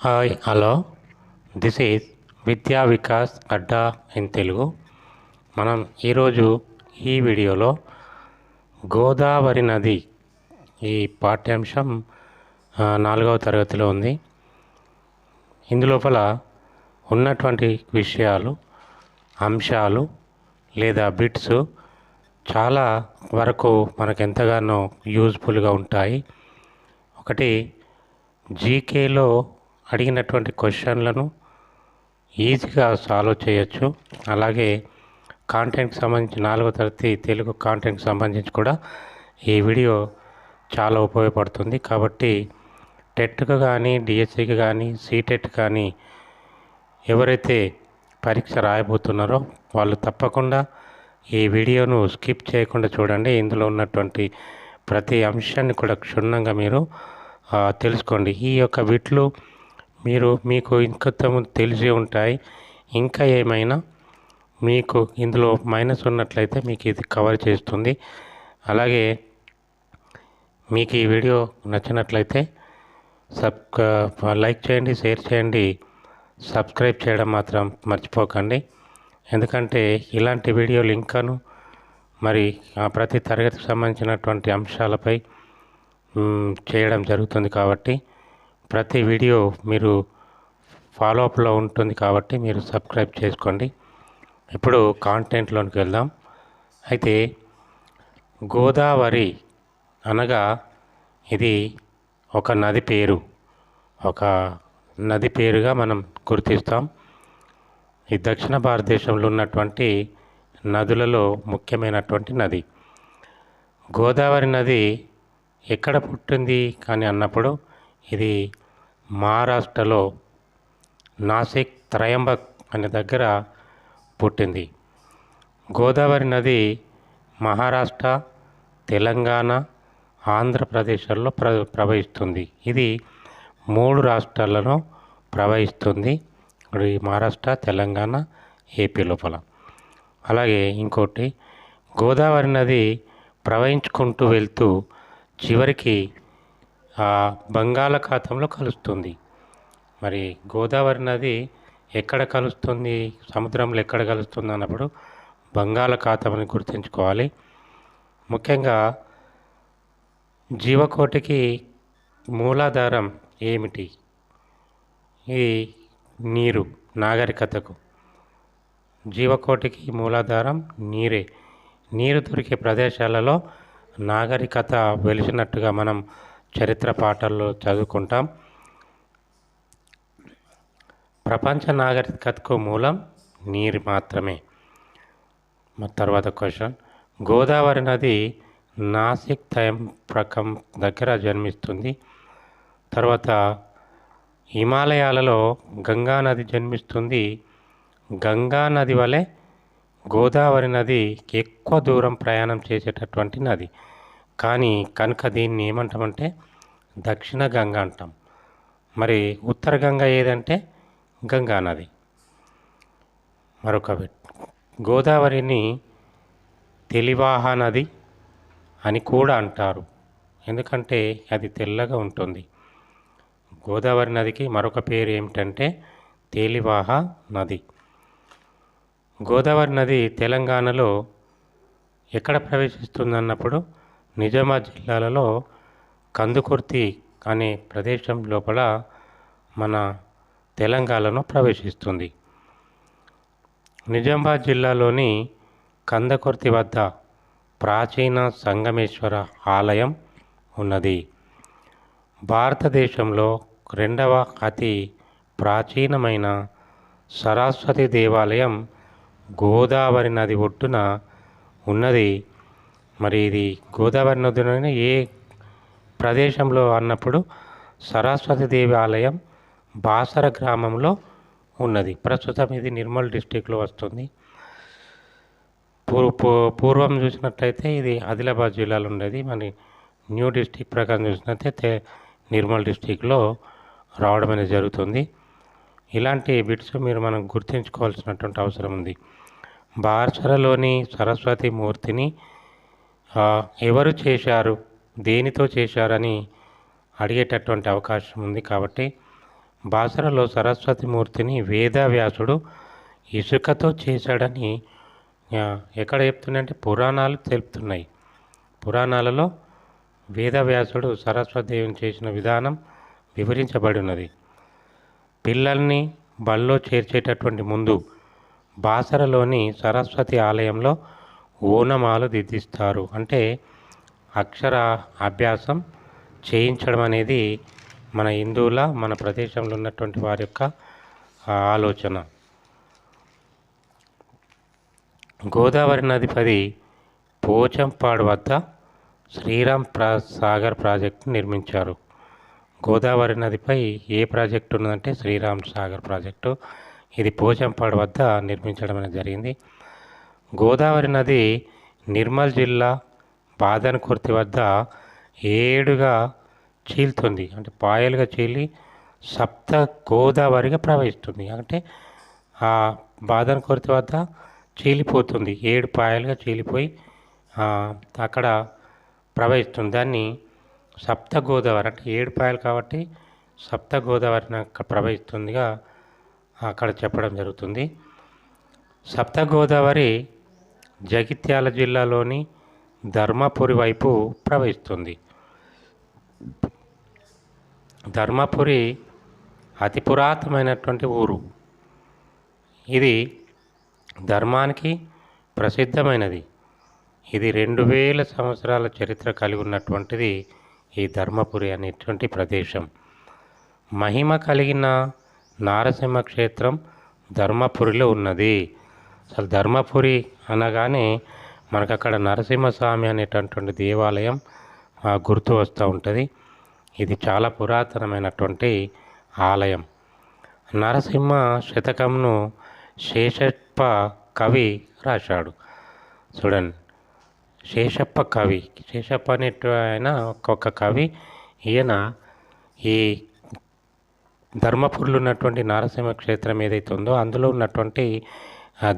Hi hello this is విద్యా Vikas Adda in Telugu. మనం ఈరోజు ఈ వీడియోలో గోదావరి నది ఈ పాఠ్యాంశం 4వ తరగతిలో ఉంది. ఇందులోపల ఉన్నటువంటి విషయాలు, అంశాలు లేదా బిట్స్ చాలా వరకు మనకు ఎంతగానో యూజ్ఫుల్గా ఉంటాయి. ఒకటి, జీకేలో అడిగినటువంటి క్వశ్చన్లను ఈజీగా సాల్వ్ చేయొచ్చు. అలాగే కాంటెంట్కి సంబంధించి 4వ తరగతి తెలుగు కాంటెంట్కి సంబంధించి కూడా ఈ వీడియో చాలా ఉపయోగపడుతుంది. కాబట్టి టెట్కి కానీ, డిఎస్సికి కానీ, సీటెట్ కానీ ఎవరైతే పరీక్ష రాయబోతున్నారో వాళ్ళు తప్పకుండా ఈ వీడియోను స్కిప్ చేయకుండా చూడండి. ఇందులో ఉన్నటువంటి ప్రతి అంశాన్ని కూడా క్షుణ్ణంగా మీరు తెలుసుకోండి. ఈ యొక్క బిట్లు మీకు ఇంకొంతమంది తెలిసి ఉంటాయి. ఇంకా ఏమైనా మీకు ఇందులో మైనస్ ఉన్నట్లయితే మీకు ఇది కవర్ చేస్తుంది. అలాగే మీకు ఈ వీడియో నచ్చినట్లయితే లైక్ చేయండి, షేర్ చేయండి, సబ్స్క్రైబ్ చేయడం మాత్రం మర్చిపోకండి. ఎందుకంటే ఇలాంటి వీడియోలు ఇంకాను మరి ప్రతి తరగతికి సంబంధించినటువంటి అంశాలపై చేయడం జరుగుతుంది. కాబట్టి ప్రతి వీడియో మీరు ఫాలోఅప్లో ఉంటుంది కాబట్టి మీరు సబ్స్క్రైబ్ చేసుకోండి. ఇప్పుడు కాంటెంట్లోనికి వెళ్దాం. అయితే గోదావరి అనగా ఇది ఒక నది పేరు, ఒక నది పేరుగా మనం గుర్తిస్తాం. ఈ దక్షిణ భారతదేశంలో ఉన్నటువంటి నదులలో ముఖ్యమైనటువంటి నది. గోదావరి నది ఎక్కడ పుట్టింది కానీ అన్నప్పుడు ఇది మహారాష్ట్రలో నాసిక్ త్రయంబక్ అనే దగ్గర పుట్టింది. గోదావరి నది మహారాష్ట్ర, తెలంగాణ, ఆంధ్రప్రదేశ్లో ప్రవహిస్తుంది. ఇది 3 రాష్ట్రాలను ప్రవహిస్తుంది. మహారాష్ట్ర, తెలంగాణ, ఏపీ లోపల. అలాగే ఇంకోటి, గోదావరి నది ప్రవహించుకుంటూ వెళ్తూ చివరికి బంగాళాఖాతంలో కలుస్తుంది. మరి గోదావరి నది ఎక్కడ కలుస్తుంది, సముద్రంలో ఎక్కడ కలుస్తుంది అన్నప్పుడు బంగాళాఖాతంని గుర్తుంచుకోవాలి. ముఖ్యంగా జీవకోటికి మూలాధారం ఏమిటి? ఇది నీరు. నాగరికతకు జీవకోటికి మూలాధారం నీరే. నీరు దొరికే ప్రదేశాలలో నాగరికత వెలిసినట్టుగా మనం చరిత్ర పాఠాల్లో చదువుకుంటాం. ప్రపంచ నాగరికతకు మూలం నీరు మాత్రమే. తర్వాత క్వశ్చన్, గోదావరి నది నాసిక్ త్రయంబకం దగ్గర జన్మిస్తుంది. తర్వాత హిమాలయాలలో గంగా నది జన్మిస్తుంది. గంగా నది వలె గోదావరి నది ఎక్కువ దూరం ప్రయాణం చేసేటటువంటి నది. కానీ కనుక దీన్ని ఏమంటామంటే దక్షిణ గంగ అంటాం. మరి ఉత్తర గంగ ఏదంటే గంగా నది. మరొక గోదావరిని తెలివాహ నది అని కూడా అంటారు. ఎందుకంటే అది తెల్లగా ఉంటుంది. గోదావరి నదికి మరొక పేరు ఏమిటంటే తేలివాహ నది. గోదావరి నది తెలంగాణలో ఎక్కడ ప్రవేశిస్తుందన్నప్పుడు నిజామాబాద్ జిల్లాలలో కందుకుర్తి అనే ప్రదేశం లోపల మన తెలంగాణలో ప్రవేశిస్తుంది. నిజామాబాద్ జిల్లాలోని కందకుర్తి వద్ద ప్రాచీన సంగమేశ్వర ఆలయం ఉన్నది. భారతదేశంలో 2వ అతి ప్రాచీనమైన సరస్వతి దేవాలయం గోదావరి నది ఒడ్డున ఉన్నది. మరి ఇది గోదావరి నదిలోని ఏ ప్రదేశంలో అన్నప్పుడు సరస్వతి దేవి ఆలయం బాసర గ్రామంలో ఉన్నది. ప్రస్తుతం ఇది నిర్మల్ డిస్టిక్లో వస్తుంది. పూర్వం చూసినట్లయితే ఇది ఆదిలాబాద్ జిల్లాలో ఉండేది. మరి న్యూ డిస్టిక్ ప్రకారం చూసినట్లయితే నిర్మల్ డిస్టిక్లో రావడం అనేది జరుగుతుంది. ఇలాంటి బిట్స్ మనం గుర్తుంచుకోవాల్సినటువంటి అవసరం ఉంది. బాసరలోని సరస్వతి మూర్తిని ఎవరు చేశారు, దేనితో చేశారని అడిగేటటువంటి అవకాశం ఉంది. కాబట్టి బాసరలో సరస్వతి మూర్తిని వేదవ్యాసుడు ఇసుకతో చేశాడని ఎక్కడ చెప్తున్నాయంటే పురాణాలు తెలుపుతున్నాయి. పురాణాలలో వేదవ్యాసుడు సరస్వతిదేవిని చేసిన విధానం వివరించబడి ఉన్నది. పిల్లల్ని బళ్ళో చేర్చేటటువంటి ముందు బాసరలోని సరస్వతి ఆలయంలో ఓనమాలు దిద్దిస్తారు. అంటే అక్షర అభ్యాసం చేయించడం అనేది మన హిందువుల, మన ప్రదేశంలో ఉన్నటువంటి వారి యొక్క ఆలోచన. గోదావరి నదిపై పోచంపాడు వద్ద శ్రీరామ్ సాగర్ ప్రాజెక్టు నిర్మించారు. గోదావరి నదిపై ఏ ప్రాజెక్టు ఉన్నదంటే శ్రీరామ్ సాగర్ ప్రాజెక్టు. ఇది పోచంపాడు వద్ద నిర్మించడం అనేది జరిగింది. గోదావరి నది నిర్మల్ జిల్లా బాదన్కుర్తి వద్ద 7గా చీలుతుంది. అంటే పాయలుగా చీలి సప్త గోదావరిగా ప్రవహిస్తుంది. అంటే ఆ బాదన్కుర్తి వద్ద చీలిపోతుంది, 7 పాయలుగా చీలిపోయి అక్కడ ప్రవహిస్తుంది. దాన్ని సప్త గోదావరి, అంటే 7 పాయలు కాబట్టి సప్త గోదావరిని అక్కడ ప్రవహిస్తుందిగా అక్కడ చెప్పడం జరుగుతుంది. సప్త గోదావరి జగిత్యాల జిల్లాలోని ధర్మపురి వైపు ప్రవహిస్తుంది. ధర్మపురి అతి పురాతనమైనటువంటి ఊరు. ఇది ధర్మానికి ప్రసిద్ధమైనది. ఇది 2000 సంవత్సరాల చరిత్ర కలిగి ఉన్నటువంటిది ఈ ధర్మపురి అనేటువంటి ప్రదేశం. మహిమ కలిగిన నారసింహ క్షేత్రం ధర్మపురిలో ఉన్నది. అసలు ధర్మపురి అనగానే మనకు అక్కడ నరసింహస్వామి అనేటటువంటి దేవాలయం గుర్తు వస్తూ ఉంటుంది. ఇది చాలా పురాతనమైనటువంటి ఆలయం. నరసింహ శతకంను శేషప్ప కవి రాశాడు. చూడండి, శేషప్ప కవి, శేషప్ప అనేటు ఆయన ఒక్కొక్క కవి. ఈయన ఈ ధర్మపురిలో ఉన్నటువంటి నరసింహ క్షేత్రం ఏదైతే ఉందో అందులో ఉన్నటువంటి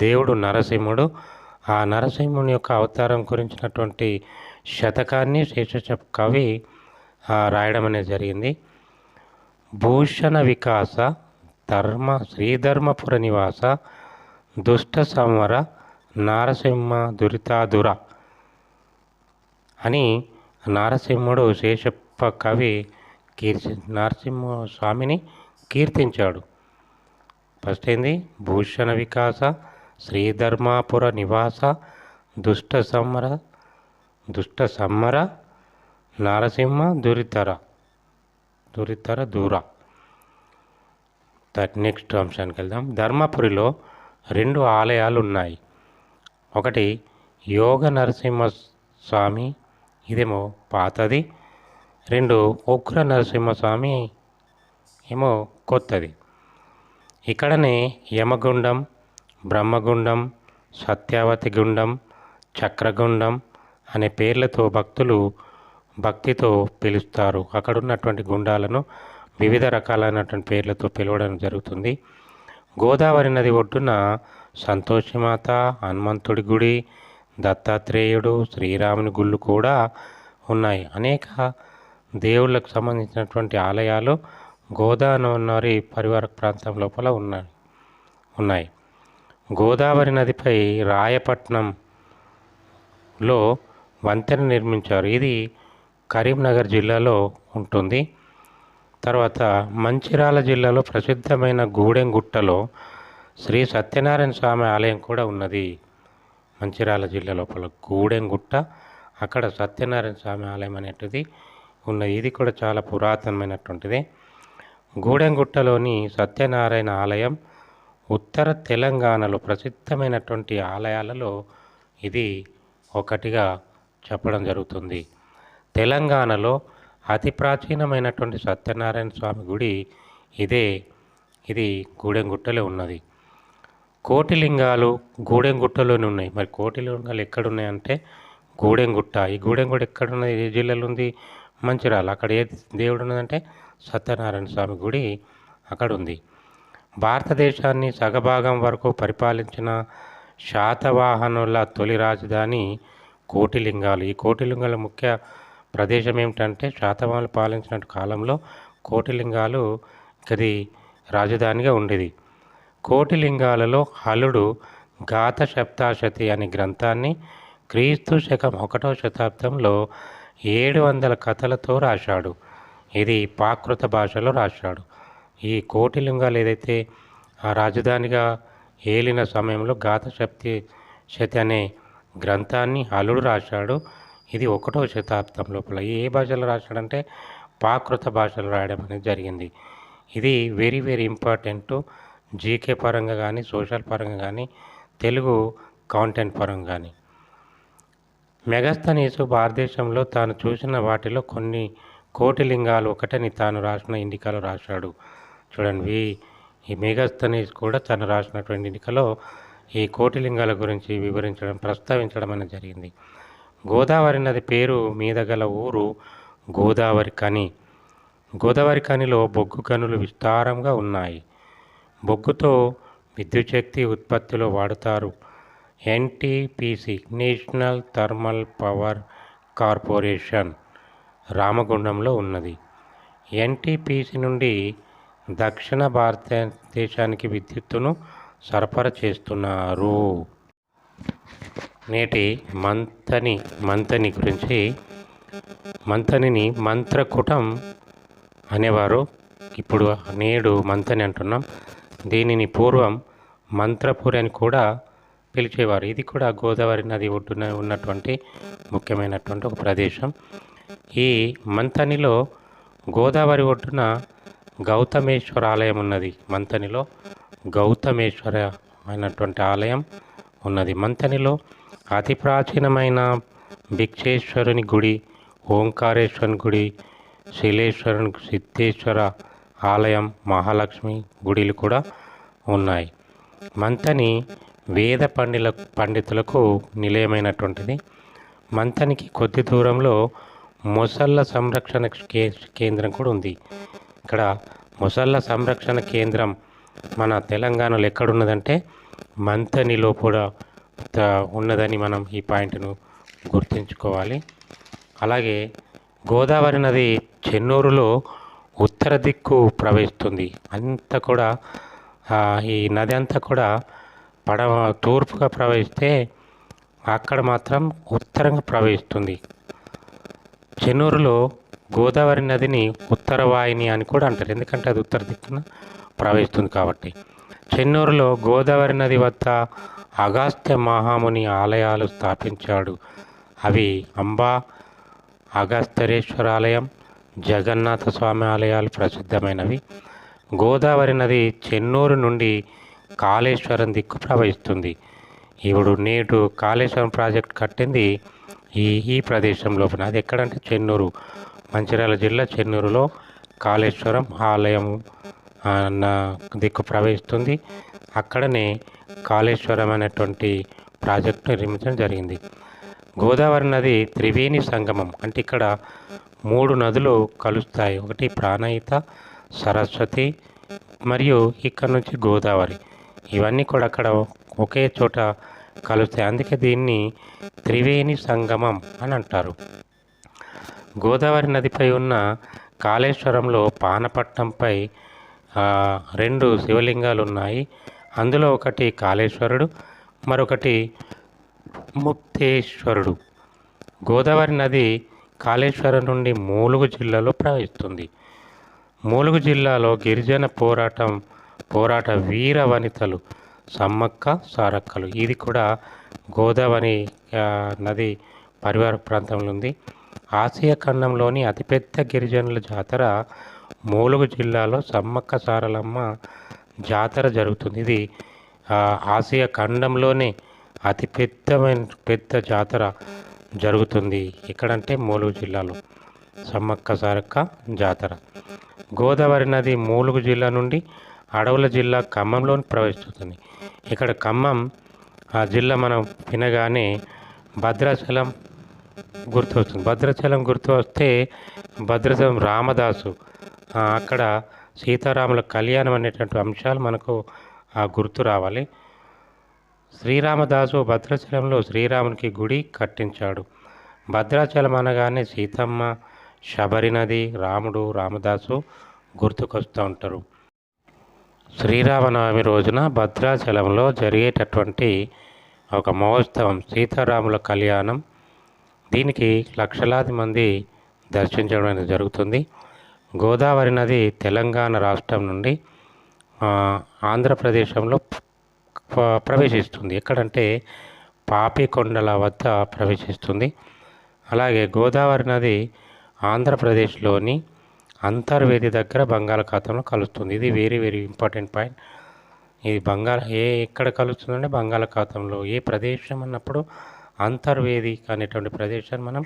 దేవుడు నరసింహుడు. ఆ నరసింహుని యొక్క అవతారం గురించినటువంటి శతకాన్ని శేషప్ప కవి రాయడం అనేది జరిగింది. భూషణ వికాస శ్రీధర్మపుర నివాస దుష్ట సంవర నారసింహ దురితాదుర అని నారసింహుడు శేషప్ప కవి నరసింహ స్వామిని కీర్తించాడు. ఫస్ట్ ఏంది? భూషణ వికాస శ్రీధర్మపుర నివాస దుష్ట సంవర నారసింహ దురితర దూర. నెక్స్ట్ అంశానికి వెళ్దాం. ధర్మపురిలో 2 ఆలయాలు ఉన్నాయి. ఒకటి యోగ నరసింహ స్వామి, ఇదేమో పాతది. 2 ఉగ్ర నరసింహస్వామి ఏమో కొత్తది. ఇక్కడనే యమగుండం, బ్రహ్మగుండం, సత్యావతి గుండం, చక్రగుండం అనే పేర్లతో భక్తులు భక్తితో పిలుస్తారు. అక్కడ ఉన్నటువంటి గుండాలను వివిధ రకాలైనటువంటి పేర్లతో పిలవడం జరుగుతుంది. గోదావరి నది ఒడ్డున సంతోషిమాత, హనుమంతుడి గుడి, దత్తాత్రేయుడు, శ్రీరాముని గుళ్ళు కూడా ఉన్నాయి. అనేక దేవుళ్ళకు సంబంధించినటువంటి ఆలయాలు గోదావరి పరివారక ప్రాంతం లోపల ఉన్నాయి. గోదావరి నదిపై రాయపట్నంలో వంతెన నిర్మించారు. ఇది కరీంనగర్ జిల్లాలో ఉంటుంది. తర్వాత మంచిర్యాల జిల్లాలో ప్రసిద్ధమైన గూడెంగుట్టలో శ్రీ సత్యనారాయణ స్వామి ఆలయం కూడా ఉన్నది. మంచిర్యాల జిల్లా లోపల గూడెంగుట్ట, అక్కడ సత్యనారాయణ స్వామి ఆలయం అనేటిది ఉన్నది. ఇది కూడా చాలా పురాతనమైనటువంటిది. గూడెంగుట్టలోని సత్యనారాయణ ఆలయం ఉత్తర తెలంగాణలో ప్రసిద్ధమైనటువంటి ఆలయాలలో ఇది ఒకటిగా చెప్పడం జరుగుతుంది. తెలంగాణలో అతి ప్రాచీనమైనటువంటి సత్యనారాయణ స్వామి గుడి ఇది గూడెంగుట్టలో ఉన్నది. కోటిలింగాలు గూడెంగుట్టలోనే ఉన్నాయి. మరి కోటిలింగాలు ఎక్కడున్నాయంటే గూడెంగుట్ట. ఈ గూడెంగుట్ట ఎక్కడున్నది? ఏ జిల్లాలో ఉంది? మంచిర్యాల. అక్కడ ఏ దేవుడు ఉన్నదంటే సత్యనారాయణ స్వామి గుడి అక్కడ ఉంది. భారతదేశాన్ని సగభాగం వరకు పరిపాలించిన శాతవాహనుల తొలి రాజధాని కోటిలింగాలు. ఈ కోటిలింగాల ముఖ్య ప్రదేశం ఏమిటంటే శాతవాహనులు పాలించిన కాలంలో కోటిలింగాలు అది రాజధానిగా ఉండేది. కోటిలింగాలలో హలుడు గాథ సప్తాశతి అనే గ్రంథాన్ని క్రీస్తు శకం 1వ శతాబ్దంలో 700 కథలతో రాశాడు. ఇది ప్రాకృత భాషలో రాశాడు. ఈ కోటిలింగాలు ఏదైతే ఆ రాజధానిగా ఏలిన సమయంలో గాథ శతి అనే గ్రంథాన్ని హలుడు రాశాడు. ఇది 1వ శతాబ్దం లోపల. ఏ భాషలో రాశాడంటే ప్రాకృత భాషలో రాయడం అనేది జరిగింది. ఇది వెరీ వెరీ ఇంపార్టెంట్. జీకే పరంగా కానీ, సోషల్ పరంగా కానీ, తెలుగు కాంటెంట్ పరంగా కానీ. మెగస్తనీసు భారతదేశంలో తాను చూసిన వాటిలో కొన్ని కోటిలింగాలు ఒకటని తాను రాసిన ఇండికాలో రాశాడు. చూడండి, ఈ మెగస్తనీస్ కూడా తను రాసినటువంటి ఇండికాలో ఈ కోటిలింగాల గురించి ప్రస్తావించడం అనేది జరిగింది. గోదావరి నది పేరు మీద గల ఊరు గోదావరి కని. గోదావరి కనిలో బొగ్గు గనులు విస్తారంగా ఉన్నాయి. బొగ్గుతో విద్యుత్ శక్తి ఉత్పత్తిలో వాడుతారు. NTPC National Thermal Power Corporation రామగుండంలో ఉన్నది. ఎన్టీపీసీ నుండి దక్షిణ భారతదేశానికి విద్యుత్తును సరఫరా చేస్తున్నారు. నేటి మంతని గురించి, మంతనిని మంత్రకూటం అనేవారు. ఇప్పుడు నేడు మంతని అంటున్నాం. దీనిని పూర్వం మంత్రపురి అని కూడా పిలిచేవారు. ఇది కూడా గోదావరి నది ఒడ్డున ఉన్నటువంటి ముఖ్యమైనటువంటి ఒక ప్రదేశం. ఈ మంతనిలో గోదావరి ఒడ్డున గౌతమేశ్వర ఆలయం ఉన్నది. మంతనిలో గౌతమేశ్వర అయినటువంటి ఆలయం ఉన్నది. మంతనిలో అతి ప్రాచీనమైన భిక్షేశ్వరుని గుడి, ఓంకారేశ్వరుని గుడి, శిలేశ్వరుని సిద్ధేశ్వర ఆలయం, మహాలక్ష్మి గుడిలు కూడా ఉన్నాయి. మంతని వేద పండితులకు నిలయమైనటువంటిది. మంతనికి కొద్ది దూరంలో మొసళ్ళ సంరక్షణ కేంద్రం కూడా ఉంది. ఇక్కడ మొసళ్ళ సంరక్షణ కేంద్రం మన తెలంగాణలో ఎక్కడున్నదంటే మంతనిలో కూడా ఉన్నదని మనం ఈ పాయింట్ను గుర్తుంచుకోవాలి. అలాగే గోదావరి నది చెన్నూరులో ఉత్తర దిక్కు ప్రవహిస్తుంది. అంతా కూడా ఈ నది అంతా కూడా తూర్పుగా ప్రవహిస్తే అక్కడ మాత్రం ఉత్తరంగా ప్రవహిస్తుంది. చెన్నూరులో గోదావరి నదిని ఉత్తర వాహిని అని కూడా అంటారు, ఎందుకంటే అది ఉత్తర దిక్కున ప్రవహిస్తుంది కాబట్టి. చెన్నూరులో గోదావరి నది వద్ద అగస్త్య మహాముని ఆలయాలు స్థాపించాడు. అవి అంబా అగస్తరేశ్వర ఆలయం, జగన్నాథ స్వామి ఆలయాలు ప్రసిద్ధమైనవి. గోదావరి నది చెన్నూరు నుండి కాళేశ్వరం దిక్కు ప్రవహిస్తుంది. ఇప్పుడు నేడు కాళేశ్వరం ప్రాజెక్ట్ కట్టింది ఈ ప్రదేశం లోపల. అది ఎక్కడంటే చెన్నూరు, మంచిర్యాల జిల్లా చెన్నూరులో కాళేశ్వరం ఆలయం దిక్కు ప్రవహిస్తుంది. అక్కడనే కాళేశ్వరం అనేటువంటి ప్రాజెక్టు నిర్మించడం జరిగింది. గోదావరి నది త్రివేణి సంగమం, అంటే ఇక్కడ 3 నదులు కలుస్తాయి. ఒకటి ప్రాణహిత, సరస్వతి మరియు ఇక్కడ నుంచి గోదావరి. ఇవన్నీ కూడా అక్కడ ఒకే చోట కలుస్తాయి. అందుకే దీన్ని త్రివేణి సంగమం అని అంటారు. గోదావరి నదిపై ఉన్న కాళేశ్వరంలో పానపట్నంపై 2 శివలింగాలు ఉన్నాయి. అందులో ఒకటి కాళేశ్వరుడు, మరొకటి ముక్తేశ్వరుడు. గోదావరి నది కాళేశ్వరం నుండి ములుగు జిల్లాలో ప్రవహిస్తుంది. ములుగు జిల్లాలో గిరిజన పోరాట వీర వనితలు సమ్మక్క సారక్కలు. ఇది కూడా గోదావరి నది పరివార ప్రాంతంలో ఉంది. ఆసియా ఖండంలోని అతిపెద్ద గిరిజనుల జాతర ములుగు జిల్లాలో సమ్మక్క సారలమ్మ జాతర జరుగుతుంది. ఇది ఆసియా ఖండంలోనే పెద్ద జాతర జరుగుతుంది. ఎక్కడంటే ములుగు జిల్లాలో సమ్మక్క సారక్క జాతర. గోదావరి నది ములుగు జిల్లా నుండి అడవుల జిల్లా ఖమ్మంలోని ప్రవేశిస్తుంది. ఇక్కడ ఖమ్మం జిల్లా మనం వినగానే భద్రాచలం గుర్తు వస్తుంది. భద్రాచలం గుర్తు వస్తే భద్రాచలం రామదాసు, అక్కడ సీతారాముల కళ్యాణం అనేటువంటి అంశాలు మనకు గుర్తు రావాలి. శ్రీరామదాసు భద్రాచలంలో శ్రీరామునికి గుడి కట్టించాడు. భద్రాచలం అనగానే సీతమ్మ, శబరి నది, రాముడు, రామదాసు గుర్తుకొస్తూ ఉంటారు. శ్రీరామనవమి రోజున భద్రాచలంలో జరిగేటటువంటి ఒక మహోత్సవం సీతారాముల కళ్యాణం. దీనికి లక్షలాది మంది దర్శించడం అనేది జరుగుతుంది. గోదావరి నది తెలంగాణ రాష్ట్రం నుండి ఆంధ్రప్రదేశంలో ప్రవేశిస్తుంది. ఎక్కడంటే పాపికొండల వద్ద ప్రవేశిస్తుంది. అలాగే గోదావరి నది ఆంధ్రప్రదేశ్లోని అంతర్వేది దగ్గర బంగాళాఖాతంలో కలుస్తుంది. ఇది వెరీ వెరీ ఇంపార్టెంట్ పాయింట్. ఇది ఎక్కడ కలుస్తుందంటే బంగాళాఖాతంలో ఏ ప్రదేశం అన్నప్పుడు అంతర్వేది అనేటువంటి ప్రదేశాన్ని మనం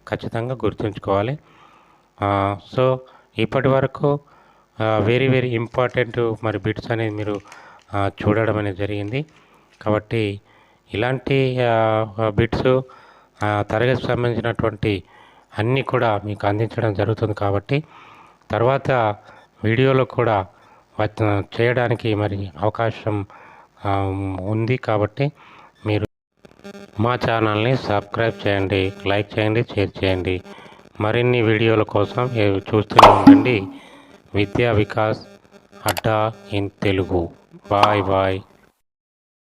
ఖచ్చితంగా గుర్తుంచుకోవాలి. సో ఇప్పటి వరకు వెరీ వెరీ ఇంపార్టెంట్ మరి బిట్స్ అనేది మీరు చూడడం అనేది జరిగింది. కాబట్టి ఇలాంటి బిట్స్ తరగతికి సంబంధించినటువంటి అన్నీ కూడా మీకు అందించడం జరుగుతుంది. కాబట్టి తర్వాత వీడియోలో కూడా చేయడానికి మరి అవకాశం ఉంది. కాబట్టి మీరు మా ఛానల్ని సబ్స్క్రైబ్ చేయండి, లైక్ చేయండి, షేర్ చేయండి. మరిన్ని వీడియోల కోసం చూస్తూనే ఉండండి Vidya Vikas Adda in Telugu. Bye bye.